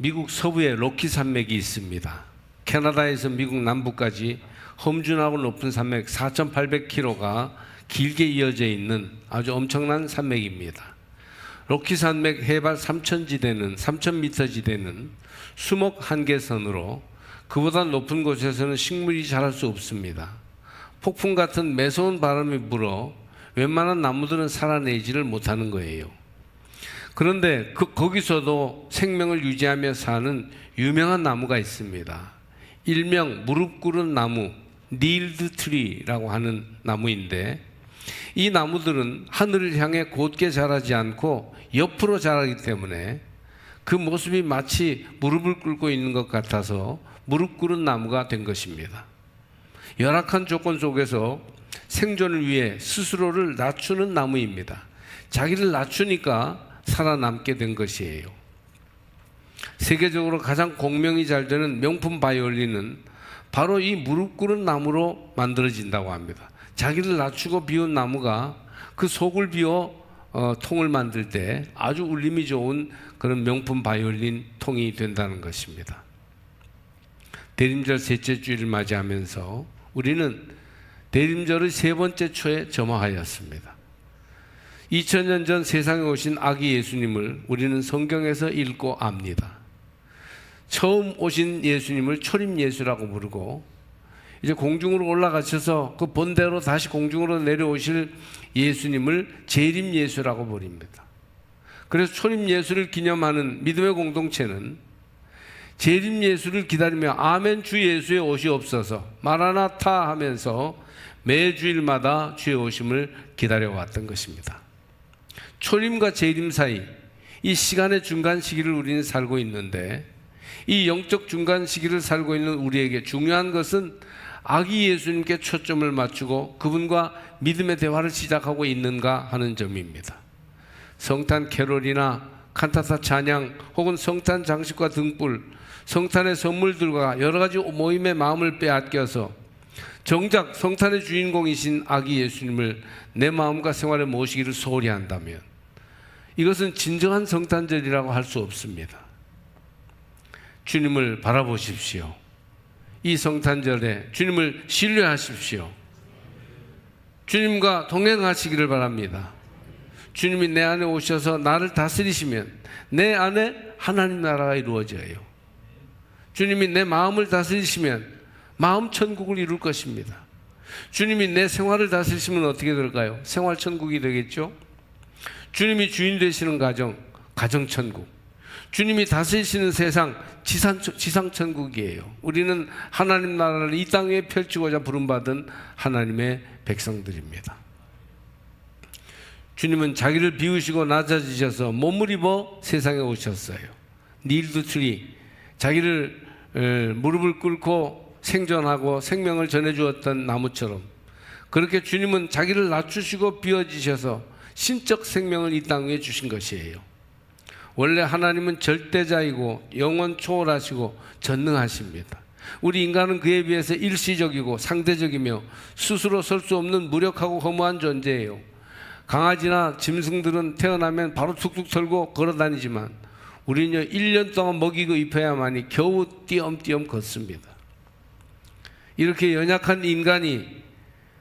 미국 서부에 로키 산맥이 있습니다. 캐나다에서 미국 남부까지 험준하고 높은 산맥 4,800km가 길게 이어져 있는 아주 엄청난 산맥입니다. 로키 산맥 해발 3,000m 지대는 수목 한계선으로 그보다 높은 곳에서는 식물이 자랄 수 없습니다. 폭풍 같은 매서운 바람이 불어 웬만한 나무들은 살아내지를 못하는 거예요. 그런데 거기서도 생명을 유지하며 사는 유명한 나무가 있습니다. 일명 무릎 꿇은 나무, 닐드 트리라고 하는 나무인데, 이 나무들은 하늘을 향해 곧게 자라지 않고 옆으로 자라기 때문에 그 모습이 마치 무릎을 꿇고 있는 것 같아서 무릎 꿇은 나무가 된 것입니다. 열악한 조건 속에서 생존을 위해 스스로를 낮추는 나무입니다. 자기를 낮추니까 살아남게 된 것이에요. 세계적으로 가장 공명이 잘 되는 명품 바이올린은 바로 이 무릎 꿇은 나무로 만들어진다고 합니다. 자기를 낮추고 비운 나무가 그 속을 비워 통을 만들 때 아주 울림이 좋은 그런 명품 바이올린 통이 된다는 것입니다. 대림절 셋째 주일을 맞이하면서 우리는 대림절의 세 번째 초에 점화하였습니다. 2000년 전 세상에 오신 아기 예수님을 우리는 성경에서 읽고 압니다. 처음 오신 예수님을 초림 예수라고 부르고, 이제 공중으로 올라가셔서 그 본대로 다시 공중으로 내려오실 예수님을 재림 예수라고 부릅니다. 그래서 초림 예수를 기념하는 믿음의 공동체는 재림 예수를 기다리며 아멘 주 예수의 오시옵소서 마라나타 하면서 매주일마다 주의 오심을 기다려왔던 것입니다. 초림과 재림 사이 이 시간의 중간 시기를 우리는 살고 있는데, 이 영적 중간 시기를 살고 있는 우리에게 중요한 것은 아기 예수님께 초점을 맞추고 그분과 믿음의 대화를 시작하고 있는가 하는 점입니다. 성탄 캐롤이나 칸타타 찬양 혹은 성탄 장식과 등불, 성탄의 선물들과 여러 가지 모임의 마음을 빼앗겨서 정작 성탄의 주인공이신 아기 예수님을 내 마음과 생활에 모시기를 소홀히 한다면 이것은 진정한 성탄절이라고 할 수 없습니다. 주님을 바라보십시오. 이 성탄절에 주님을 신뢰하십시오. 주님과 동행하시기를 바랍니다. 주님이 내 안에 오셔서 나를 다스리시면 내 안에 하나님 나라가 이루어져요. 주님이 내 마음을 다스리시면 마음 천국을 이룰 것입니다. 주님이 내 생활을 다스리시면 어떻게 될까요? 생활 천국이 되겠죠? 주님이 주인 되시는 가정, 가정 천국. 주님이 다스리시는 세상, 지상 천국이에요. 우리는 하나님 나라를 이 땅에 펼치고자 부름받은 하나님의 백성들입니다. 주님은 자기를 비우시고 낮아지셔서 몸을 입어 세상에 오셨어요. 닐드 트리, 자기를 무릎을 꿇고 생존하고 생명을 전해주었던 나무처럼 그렇게 주님은 자기를 낮추시고 비워지셔서 신적 생명을 이 땅 위에 주신 것이에요. 원래 하나님은 절대자이고 영원 초월하시고 전능하십니다. 우리 인간은 그에 비해서 일시적이고 상대적이며 스스로 설 수 없는 무력하고 허무한 존재예요. 강아지나 짐승들은 태어나면 바로 툭툭 털고 걸어다니지만 우리는 1년 동안 먹이고 입혀야만이 겨우 띄엄띄엄 걷습니다. 이렇게 연약한 인간이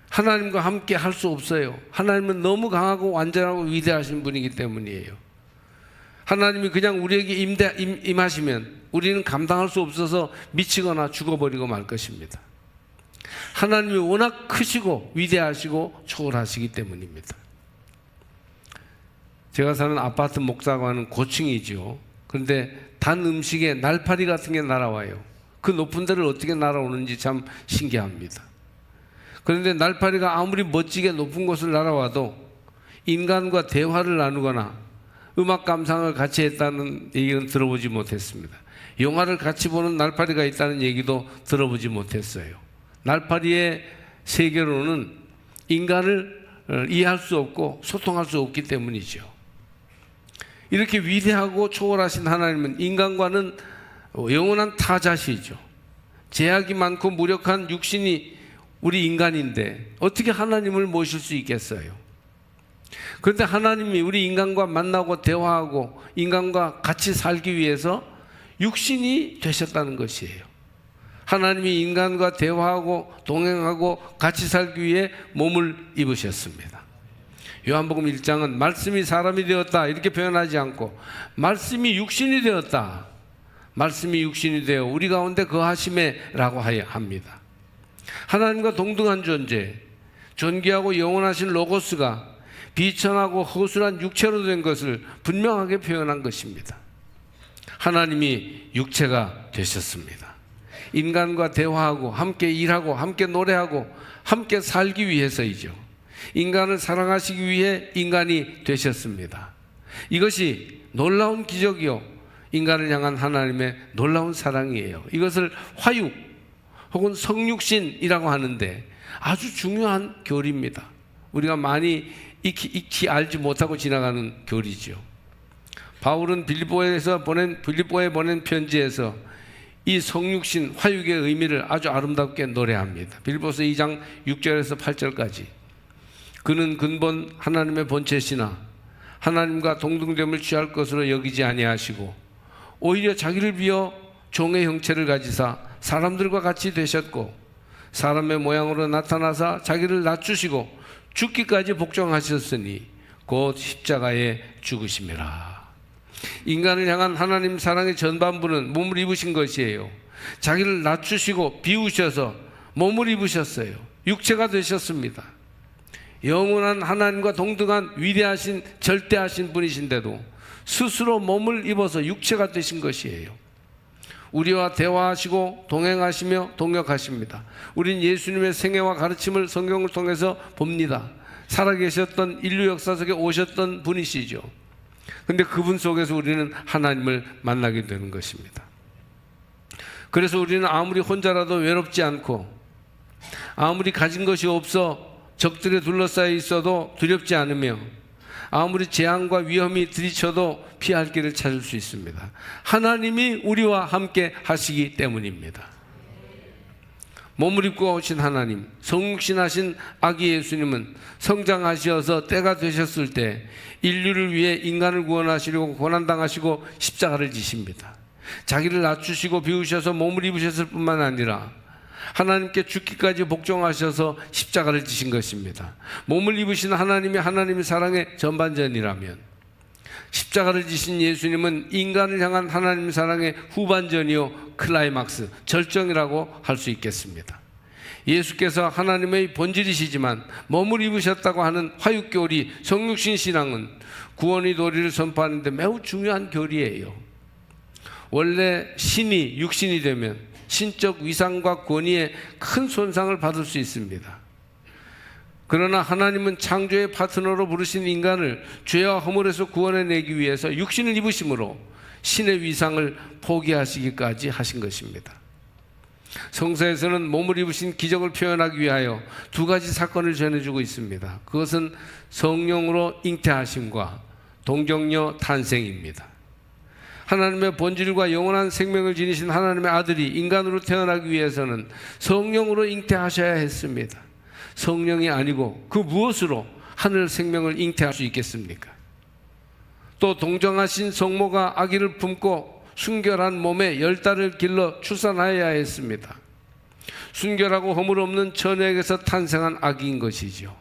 하나님과 함께 할 수 없어요. 하나님은 너무 강하고 완전하고 위대하신 분이기 때문이에요. 하나님이 그냥 우리에게 임하시면 우리는 감당할 수 없어서 미치거나 죽어버리고 말 것입니다. 하나님이 워낙 크시고 위대하시고 초월하시기 때문입니다. 제가 사는 아파트 목자관은 고층이죠. 그런데 단 음식에 날파리 같은 게 날아와요. 그 높은 데를 어떻게 날아오는지 참 신기합니다. 그런데 날파리가 아무리 멋지게 높은 곳을 날아와도 인간과 대화를 나누거나 음악 감상을 같이 했다는 얘기는 들어보지 못했습니다. 영화를 같이 보는 날파리가 있다는 얘기도 들어보지 못했어요. 날파리의 세계로는 인간을 이해할 수 없고 소통할 수 없기 때문이죠. 이렇게 위대하고 초월하신 하나님은 인간과는 영원한 타자시죠. 제약이 많고 무력한 육신이 우리 인간인데 어떻게 하나님을 모실 수 있겠어요? 그런데 하나님이 우리 인간과 만나고 대화하고 인간과 같이 살기 위해서 육신이 되셨다는 것이에요. 하나님이 인간과 대화하고 동행하고 같이 살기 위해 몸을 입으셨습니다. 요한복음 1장은 말씀이 사람이 되었다 이렇게 표현하지 않고 말씀이 육신이 되었다, 말씀이 육신이 되어 우리 가운데 거하심에 라고 합니다. 하나님과 동등한 존재, 존귀하고 영원하신 로고스가 비천하고 허술한 육체로 된 것을 분명하게 표현한 것입니다. 하나님이 육체가 되셨습니다. 인간과 대화하고 함께 일하고 함께 노래하고 함께 살기 위해서이죠. 인간을 사랑하시기 위해 인간이 되셨습니다. 이것이 놀라운 기적이요, 인간을 향한 하나님의 놀라운 사랑이에요. 이것을 화육 혹은 성육신이라고 하는데 아주 중요한 교리입니다. 우리가 많이 익히 알지 못하고 지나가는 교리죠. 바울은 빌립보에 보낸 편지에서 이 성육신 화육의 의미를 아주 아름답게 노래합니다. 빌립보서 2장 6절에서 8절까지. 그는 근본 하나님의 본체시나 하나님과 동등됨을 취할 것으로 여기지 아니하시고 오히려 자기를 비어 종의 형체를 가지사 사람들과 같이 되셨고 사람의 모양으로 나타나사 자기를 낮추시고 죽기까지 복종하셨으니 곧 십자가에 죽으심이라. 인간을 향한 하나님 사랑의 전반부는 몸을 입으신 것이에요. 자기를 낮추시고 비우셔서 몸을 입으셨어요. 육체가 되셨습니다. 영원한 하나님과 동등한 위대하신 절대하신 분이신데도 스스로 몸을 입어서 육체가 되신 것이에요. 우리와 대화하시고 동행하시며 동역하십니다. 우린 예수님의 생애와 가르침을 성경을 통해서 봅니다. 살아계셨던 인류 역사 속에 오셨던 분이시죠. 그런데 그분 속에서 우리는 하나님을 만나게 되는 것입니다. 그래서 우리는 아무리 혼자라도 외롭지 않고 아무리 가진 것이 없어 적들에 둘러싸여 있어도 두렵지 않으며 아무리 재앙과 위험이 들이쳐도 피할 길을 찾을 수 있습니다. 하나님이 우리와 함께 하시기 때문입니다. 몸을 입고 오신 하나님, 성육신하신 아기 예수님은 성장하셔서 때가 되셨을 때 인류를 위해 인간을 구원하시려고 고난당하시고 십자가를 지십니다. 자기를 낮추시고 비우셔서 몸을 입으셨을 뿐만 아니라 하나님께 죽기까지 복종하셔서 십자가를 지신 것입니다. 몸을 입으신 하나님이 하나님의 사랑의 전반전이라면 십자가를 지신 예수님은 인간을 향한 하나님의 사랑의 후반전이요 클라이막스, 절정이라고 할 수 있겠습니다. 예수께서 하나님의 본질이시지만 몸을 입으셨다고 하는 화육교리, 성육신 신앙은 구원의 도리를 선포하는 데 매우 중요한 교리예요. 원래 신이 육신이 되면 신적 위상과 권위에 큰 손상을 받을 수 있습니다. 그러나 하나님은 창조의 파트너로 부르신 인간을 죄와 허물에서 구원해내기 위해서 육신을 입으심으로 신의 위상을 포기하시기까지 하신 것입니다. 성서에서는 몸을 입으신 기적을 표현하기 위하여 두 가지 사건을 전해주고 있습니다. 그것은 성령으로 잉태하심과 동정녀 탄생입니다. 하나님의 본질과 영원한 생명을 지니신 하나님의 아들이 인간으로 태어나기 위해서는 성령으로 잉태하셔야 했습니다. 성령이 아니고 그 무엇으로 하늘 생명을 잉태할 수 있겠습니까? 또 동정하신 성모가 아기를 품고 순결한 몸에 10달을 길러 출산하여야 했습니다. 순결하고 허물 없는 처녀에게서 탄생한 아기인 것이죠.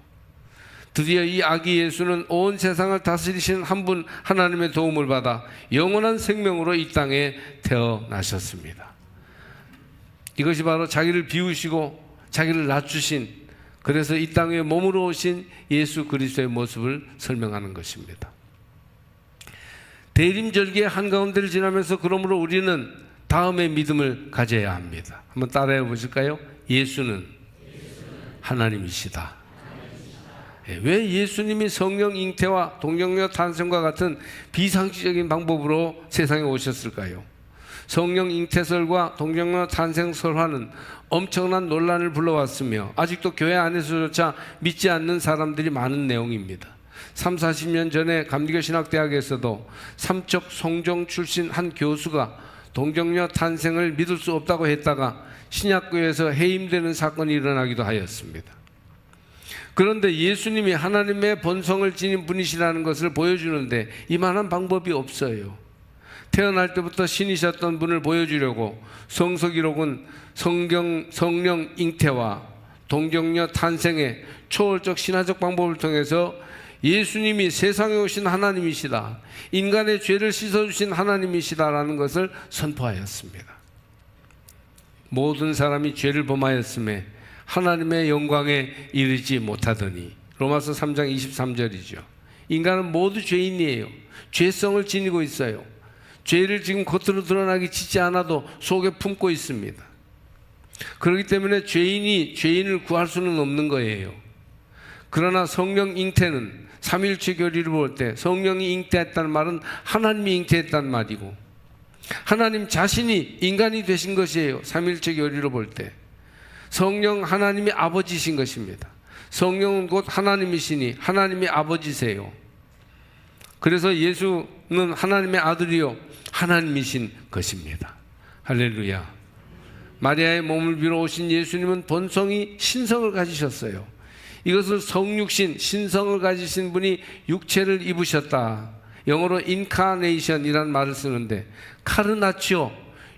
드디어 이 아기 예수는 온 세상을 다스리신 한 분 하나님의 도움을 받아 영원한 생명으로 이 땅에 태어나셨습니다. 이것이 바로 자기를 비우시고 자기를 낮추신, 그래서 이 땅에 몸으로 오신 예수 그리스도의 모습을 설명하는 것입니다. 대림절기의 한가운데를 지나면서 그러므로 우리는 다음의 믿음을 가져야 합니다. 한번 따라해 보실까요? 예수는 하나님이시다. 왜 예수님이 성령 잉태와 동정녀 탄생과 같은 비상식적인 방법으로 세상에 오셨을까요? 성령 잉태설과 동정녀 탄생 설화는 엄청난 논란을 불러왔으며 아직도 교회 안에서조차 믿지 않는 사람들이 많은 내용입니다. 30-40년 전에 감리교 신학대학에서도 삼척 송정 출신 한 교수가 동정녀 탄생을 믿을 수 없다고 했다가 신약교회에서 해임되는 사건이 일어나기도 하였습니다. 그런데 예수님이 하나님의 본성을 지닌 분이시라는 것을 보여주는데 이만한 방법이 없어요. 태어날 때부터 신이셨던 분을 보여주려고 성서기록은 성령 잉태와 동정녀 탄생의 초월적 신화적 방법을 통해서 예수님이 세상에 오신 하나님이시다, 인간의 죄를 씻어주신 하나님이시다라는 것을 선포하였습니다. 모든 사람이 죄를 범하였음에 하나님의 영광에 이르지 못하더니, 로마서 3장 23절이죠. 인간은 모두 죄인이에요. 죄성을 지니고 있어요. 죄를 지금 겉으로 드러나게 짓지 않아도 속에 품고 있습니다. 그렇기 때문에 죄인이 죄인을 구할 수는 없는 거예요. 그러나 성령 잉태는 삼일체 교리를 볼 때 성령이 잉태했다는 말은 하나님이 잉태했다는 말이고, 하나님 자신이 인간이 되신 것이에요. 삼일체 교리로 볼 때 성령 하나님이 아버지신 것입니다. 성령은 곧 하나님이시니 하나님이 아버지세요. 그래서 예수는 하나님의 아들이요 하나님이신 것입니다. 할렐루야. 마리아의 몸을 빌어 오신 예수님은 본성이 신성을 가지셨어요. 이것을 성육신, 신성을 가지신 분이 육체를 입으셨다. 영어로 인카네이션이라는 말을 쓰는데, 카르나치오,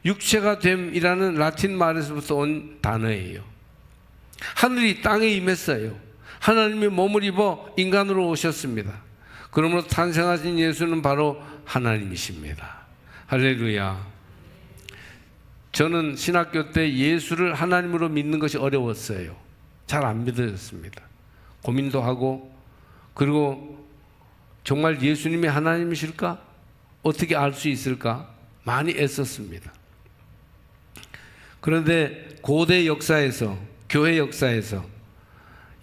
육체가 됨이라는 라틴 말에서부터 온 단어예요. 하늘이 땅에 임했어요. 하나님이 몸을 입어 인간으로 오셨습니다. 그러므로 탄생하신 예수는 바로 하나님이십니다. 할렐루야. 저는 신학교 때 예수를 하나님으로 믿는 것이 어려웠어요. 잘 안 믿어졌습니다. 고민도 하고, 그리고 정말 예수님이 하나님이실까? 어떻게 알 수 있을까? 많이 애썼습니다. 그런데 고대 역사에서, 교회 역사에서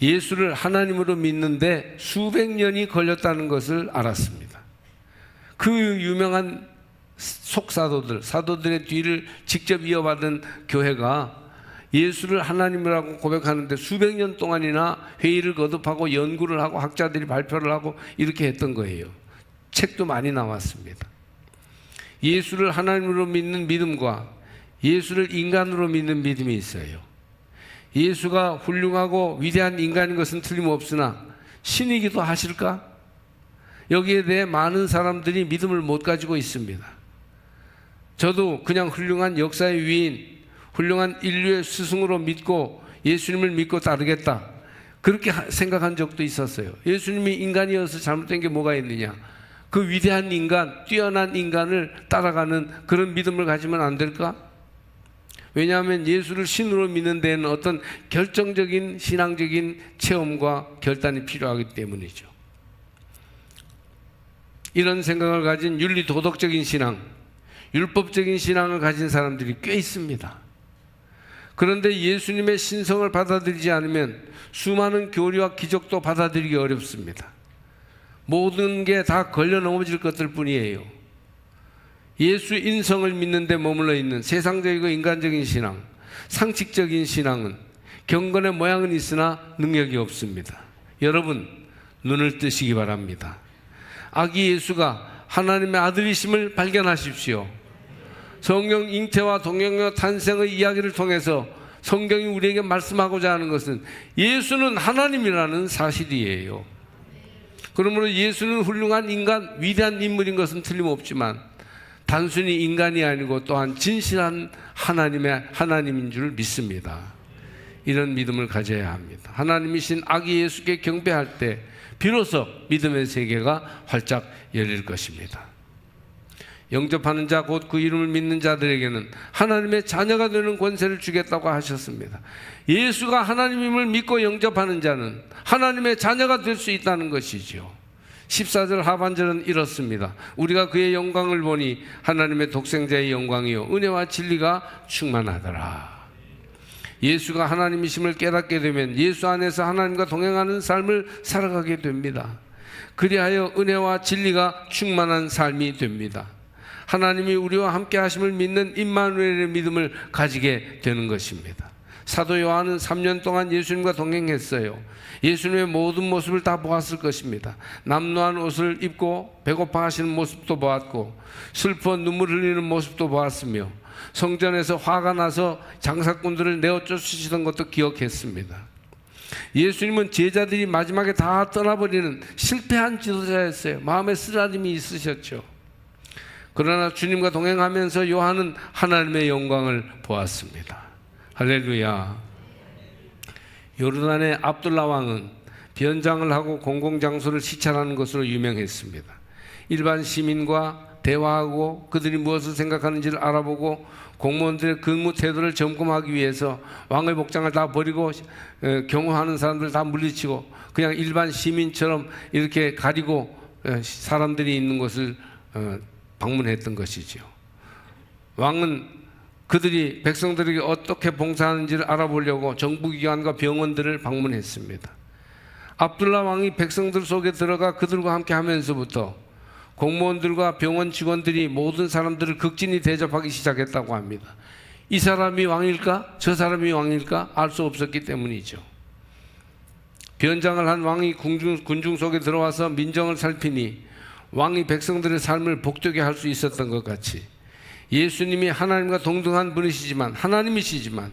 예수를 하나님으로 믿는데 수백 년이 걸렸다는 것을 알았습니다. 그 유명한 속사도들, 사도들의 뒤를 직접 이어받은 교회가 예수를 하나님이라고 고백하는데 수백 년 동안이나 회의를 거듭하고 연구를 하고 학자들이 발표를 하고 이렇게 했던 거예요. 책도 많이 나왔습니다. 예수를 하나님으로 믿는 믿음과 예수를 인간으로 믿는 믿음이 있어요. 예수가 훌륭하고 위대한 인간인 것은 틀림없으나 신이기도 하실까? 여기에 대해 많은 사람들이 믿음을 못 가지고 있습니다. 저도 그냥 훌륭한 역사의 위인, 훌륭한 인류의 스승으로 믿고 예수님을 믿고 따르겠다, 그렇게 생각한 적도 있었어요. 예수님이 인간이어서 잘못된 게 뭐가 있느냐? 그 위대한 인간, 뛰어난 인간을 따라가는 그런 믿음을 가지면 안 될까? 왜냐하면 예수를 신으로 믿는 데는 어떤 결정적인 신앙적인 체험과 결단이 필요하기 때문이죠. 이런 생각을 가진 윤리 도덕적인 신앙, 율법적인 신앙을 가진 사람들이 꽤 있습니다. 그런데 예수님의 신성을 받아들이지 않으면 수많은 교리와 기적도 받아들이기 어렵습니다. 모든 게 다 걸려 넘어질 것들 뿐이에요. 예수 인성을 믿는 데 머물러 있는 세상적이고 인간적인 신앙, 상식적인 신앙은 경건의 모양은 있으나 능력이 없습니다. 여러분, 눈을 뜨시기 바랍니다. 아기 예수가 하나님의 아들이심을 발견하십시오. 성령 잉태와 동정녀 탄생의 이야기를 통해서 성경이 우리에게 말씀하고자 하는 것은 예수는 하나님이라는 사실이에요. 그러므로 예수는 훌륭한 인간, 위대한 인물인 것은 틀림없지만 단순히 인간이 아니고 또한 진실한 하나님인 줄 믿습니다. 이런 믿음을 가져야 합니다. 하나님이신 아기 예수께 경배할 때 비로소 믿음의 세계가 활짝 열릴 것입니다. 영접하는 자, 곧 그 이름을 믿는 자들에게는 하나님의 자녀가 되는 권세를 주겠다고 하셨습니다. 예수가 하나님임을 믿고 영접하는 자는 하나님의 자녀가 될 수 있다는 것이죠. 14절 하반절은 이렇습니다. 우리가 그의 영광을 보니 하나님의 독생자의 영광이요 은혜와 진리가 충만하더라. 예수가 하나님이심을 깨닫게 되면 예수 안에서 하나님과 동행하는 삶을 살아가게 됩니다. 그리하여 은혜와 진리가 충만한 삶이 됩니다. 하나님이 우리와 함께 하심을 믿는 임마누엘의 믿음을 가지게 되는 것입니다. 사도 요한은 3년 동안 예수님과 동행했어요. 예수님의 모든 모습을 다 보았을 것입니다. 남루한 옷을 입고 배고파 하시는 모습도 보았고 슬퍼 눈물 흘리는 모습도 보았으며 성전에서 화가 나서 장사꾼들을 내어 쫓으시던 것도 기억했습니다. 예수님은 제자들이 마지막에 다 떠나버리는 실패한 지도자였어요. 마음에 쓰라림이 있으셨죠. 그러나 주님과 동행하면서 요한은 하나님의 영광을 보았습니다. 할렐루야. 요르단의 압둘라 왕은 변장을 하고 공공장소를 시찰하는 것으로 유명했습니다. 일반 시민과 대화하고 그들이 무엇을 생각하는지를 알아보고 공무원들의 근무 태도를 점검하기 위해서 왕의 복장을 다 버리고 경호하는 사람들 다 물리치고 그냥 일반 시민처럼 이렇게 가리고 사람들이 있는 곳을 방문했던 것이지요. 왕은 그들이 백성들에게 어떻게 봉사하는지를 알아보려고 정부기관과 병원들을 방문했습니다. 압둘라 왕이 백성들 속에 들어가 그들과 함께 하면서부터 공무원들과 병원 직원들이 모든 사람들을 극진히 대접하기 시작했다고 합니다. 이 사람이 왕일까? 저 사람이 왕일까? 알 수 없었기 때문이죠. 변장을 한 왕이 군중 속에 들어와서 민정을 살피니 왕이 백성들의 삶을 복되게 할 수 있었던 것 같이 예수님이 하나님과 동등한 분이시지만 하나님이시지만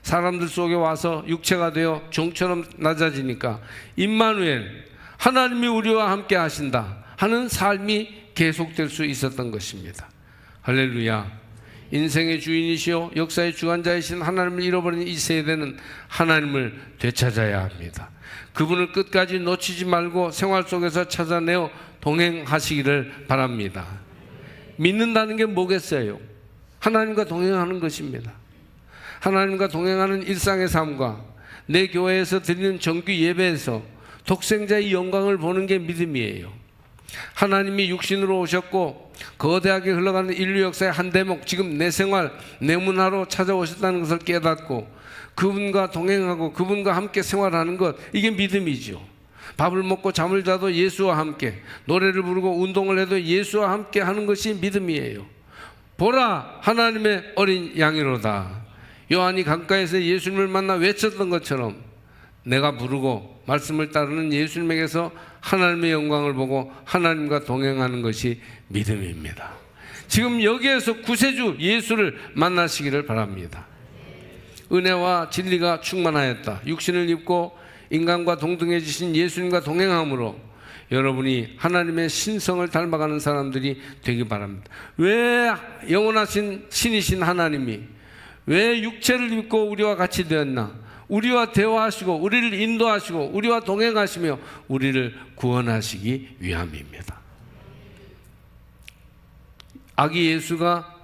사람들 속에 와서 육체가 되어 종처럼 낮아지니까 임마누엘 하나님이 우리와 함께 하신다 하는 삶이 계속될 수 있었던 것입니다. 할렐루야. 인생의 주인이시오 역사의 주관자이신 하나님을 잃어버린 이 세대는 하나님을 되찾아야 합니다. 그분을 끝까지 놓치지 말고 생활 속에서 찾아내어 동행하시기를 바랍니다. 믿는다는 게 뭐겠어요? 하나님과 동행하는 것입니다. 하나님과 동행하는 일상의 삶과 내 교회에서 드리는 정규 예배에서 독생자의 영광을 보는 게 믿음이에요. 하나님이 육신으로 오셨고 거대하게 흘러가는 인류 역사의 한 대목 지금 내 생활 내 문화로 찾아오셨다는 것을 깨닫고 그분과 동행하고 그분과 함께 생활하는 것 이게 믿음이죠. 밥을 먹고 잠을 자도 예수와 함께 노래를 부르고 운동을 해도 예수와 함께 하는 것이 믿음이에요. 보라 하나님의 어린 양이로다. 요한이 강가에서 예수님을 만나 외쳤던 것처럼 내가 부르고 말씀을 따르는 예수님에게서 하나님의 영광을 보고 하나님과 동행하는 것이 믿음입니다. 지금 여기에서 구세주 예수를 만나시기를 바랍니다. 은혜와 진리가 충만하였다. 육신을 입고 인간과 동등해지신 예수님과 동행함으로 여러분이 하나님의 신성을 닮아가는 사람들이 되기 바랍니다. 왜 영원하신 신이신 하나님이 왜 육체를 입고 우리와 같이 되었나? 우리와 대화하시고 우리를 인도하시고 우리와 동행하시며 우리를 구원하시기 위함입니다. 아기 예수가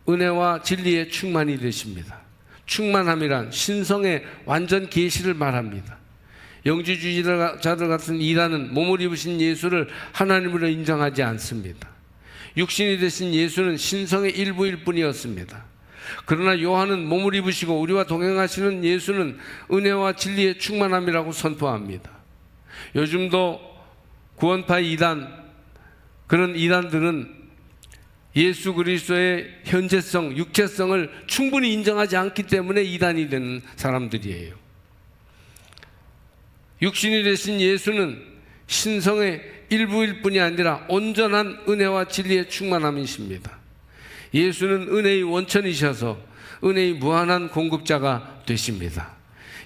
은혜와 진리의 충만이 되십니다. 충만함이란 신성의 완전 계시를 말합니다. 영지주의자들 같은 이단은 몸을 입으신 예수를 하나님으로 인정하지 않습니다. 육신이 되신 예수는 신성의 일부일 뿐이었습니다. 그러나 요한은 몸을 입으시고 우리와 동행하시는 예수는 은혜와 진리의 충만함이라고 선포합니다. 요즘도 구원파 이단 그런 이단들은 예수 그리스도의 현재성, 육체성을 충분히 인정하지 않기 때문에 이단이 되는 사람들이에요. 육신이 되신 예수는 신성의 일부일 뿐이 아니라 온전한 은혜와 진리의 충만함이십니다. 예수는 은혜의 원천이셔서 은혜의 무한한 공급자가 되십니다.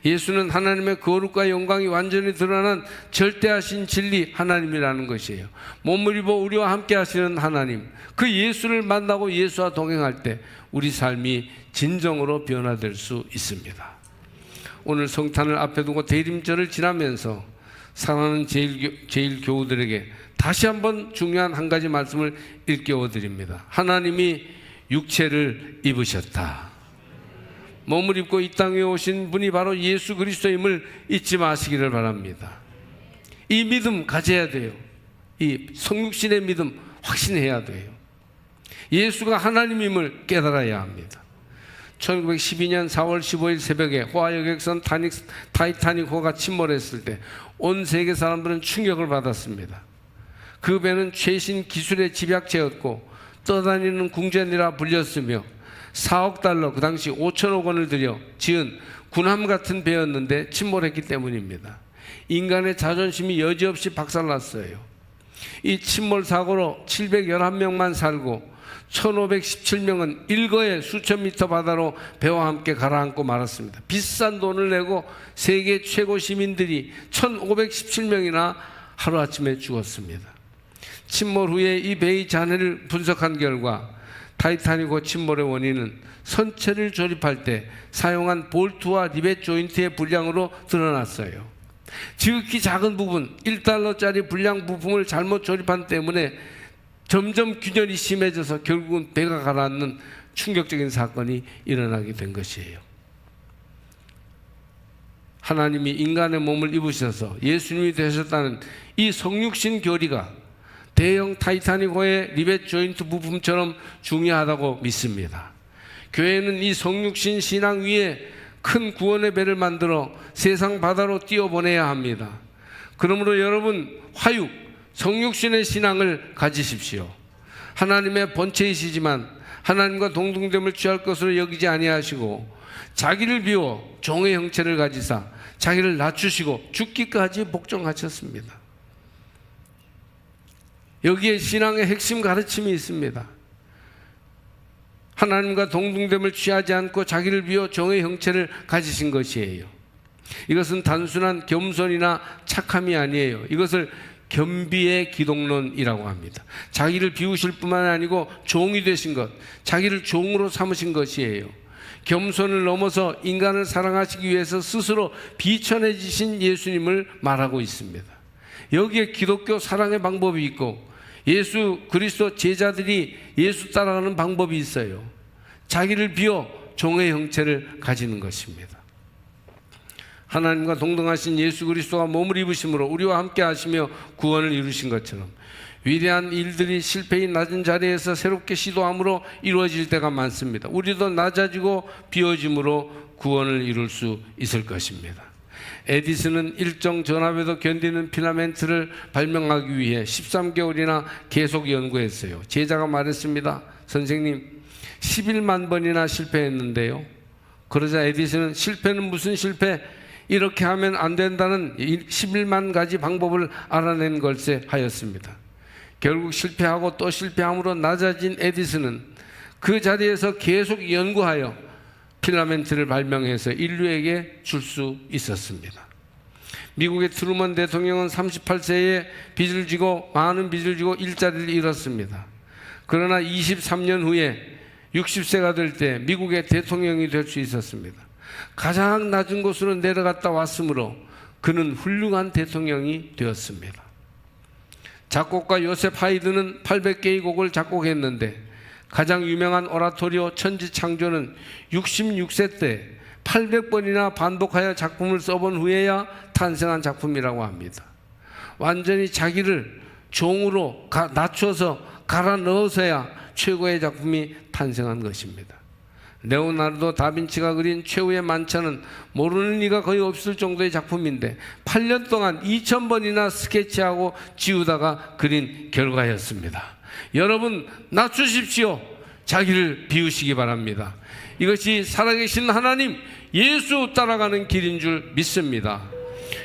예수는 하나님의 거룩과 영광이 완전히 드러난 절대하신 진리 하나님이라는 것이에요. 몸을 입어 우리와 함께 하시는 하나님, 그 예수를 만나고 예수와 동행할 때 우리 삶이 진정으로 변화될 수 있습니다. 오늘 성탄을 앞에 두고 대림절을 지나면서 사랑하는 제일교우들에게 다시 한번 중요한 한 가지 말씀을 일깨워 드립니다. 하나님이 육체를 입으셨다. 몸을 입고 이 땅에 오신 분이 바로 예수 그리스도임을 잊지 마시기를 바랍니다. 이 믿음 가져야 돼요. 이 성육신의 믿음 확신해야 돼요. 예수가 하나님임을 깨달아야 합니다. 1912년 4월 15일 새벽에 호화여객선 타이타닉호가 침몰했을 때 온 세계 사람들은 충격을 받았습니다. 그 배는 최신 기술의 집약체였고 떠다니는 궁전이라 불렸으며 4억 달러, 그 당시 5천억 원을 들여 지은 군함 같은 배였는데 침몰했기 때문입니다. 인간의 자존심이 여지없이 박살났어요. 이 침몰 사고로 711명만 살고 1517명은 일거에 수천 미터 바다로 배와 함께 가라앉고 말았습니다. 비싼 돈을 내고 세계 최고 시민들이 1517명이나 하루아침에 죽었습니다. 침몰 후에 이 배의 잔해를 분석한 결과 타이타닉호 침몰의 원인은 선체를 조립할 때 사용한 볼트와 리벳 조인트의 불량으로 드러났어요. 지극히 작은 부분, $1짜리 불량 부품을 잘못 조립한 때문에 점점 균열이 심해져서 결국은 배가 가라앉는 충격적인 사건이 일어나게 된 것이에요. 하나님이 인간의 몸을 입으셔서 예수님이 되셨다는 이 성육신 교리가 대형 타이타닉호의 리벳 조인트 부품처럼 중요하다고 믿습니다. 교회는 이 성육신 신앙 위에 큰 구원의 배를 만들어 세상 바다로 띄워보내야 합니다. 그러므로 여러분, 화육, 성육신의 신앙을 가지십시오. 하나님의 본체이시지만 하나님과 동등됨을 취할 것으로 여기지 아니하시고 자기를 비워 종의 형체를 가지사 자기를 낮추시고 죽기까지 복종하셨습니다. 여기에 신앙의 핵심 가르침이 있습니다. 하나님과 동등됨을 취하지 않고 자기를 비워 종의 형체를 가지신 것이에요. 이것은 단순한 겸손이나 착함이 아니에요. 이것을 겸비의 기독론이라고 합니다. 자기를 비우실 뿐만 아니고 종이 되신 것, 자기를 종으로 삼으신 것이에요. 겸손을 넘어서 인간을 사랑하시기 위해서 스스로 비천해지신 예수님을 말하고 있습니다. 여기에 기독교 사랑의 방법이 있고 예수 그리스도 제자들이 예수 따라가는 방법이 있어요. 자기를 비워 종의 형체를 가지는 것입니다. 하나님과 동등하신 예수 그리스도가 몸을 입으심으로 우리와 함께 하시며 구원을 이루신 것처럼 위대한 일들이 실패의 낮은 자리에서 새롭게 시도함으로 이루어질 때가 많습니다. 우리도 낮아지고 비워짐으로 구원을 이룰 수 있을 것입니다. 에디슨은 일정 전압에도 견디는 필라멘트를 발명하기 위해 13개월이나 계속 연구했어요. 제자가 말했습니다. 선생님, 11만 번이나 실패했는데요. 그러자 에디슨은 실패는 무슨 실패? 이렇게 하면 안 된다는 11만 가지 방법을 알아낸 걸세 하였습니다. 결국 실패하고 또 실패함으로 낮아진 에디슨은 그 자리에서 계속 연구하여 필라멘트를 발명해서 인류에게 줄 수 있었습니다. 미국의 트루먼 대통령은 38세에 빚을 지고 많은 빚을 지고 일자리를 잃었습니다. 그러나 23년 후에 60세가 될 때 미국의 대통령이 될 수 있었습니다. 가장 낮은 곳으로 내려갔다 왔으므로 그는 훌륭한 대통령이 되었습니다. 작곡가 요셉 하이드는 800개의 곡을 작곡했는데 가장 유명한 오라토리오 천지창조는 66세 때 800번이나 반복하여 작품을 써본 후에야 탄생한 작품이라고 합니다. 완전히 자기를 종으로 낮춰서 갈아 넣어서야 최고의 작품이 탄생한 것입니다. 레오나르도 다빈치가 그린 최후의 만찬은 모르는 이가 거의 없을 정도의 작품인데 8년 동안 2000번이나 스케치하고 지우다가 그린 결과였습니다. 여러분, 낮추십시오. 자기를 비우시기 바랍니다. 이것이 살아계신 하나님 예수 따라가는 길인 줄 믿습니다.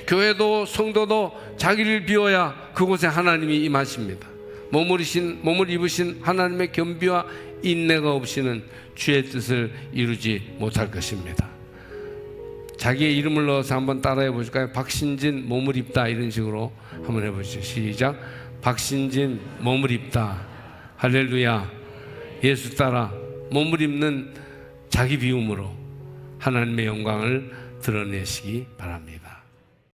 교회도 성도도 자기를 비워야 그곳에 하나님이 임하십니다. 몸을 입으신 하나님의 겸비와 인내가 없이는 주의 뜻을 이루지 못할 것입니다. 자기의 이름을 넣어서 한번 따라해 보실까요? 박신진 몸을 입다, 이런 식으로 한번 해보시죠. 시작. 박신진 몸을 입다. 할렐루야. 예수 따라 몸을 입는 자기 비움으로 하나님의 영광을 드러내시기 바랍니다.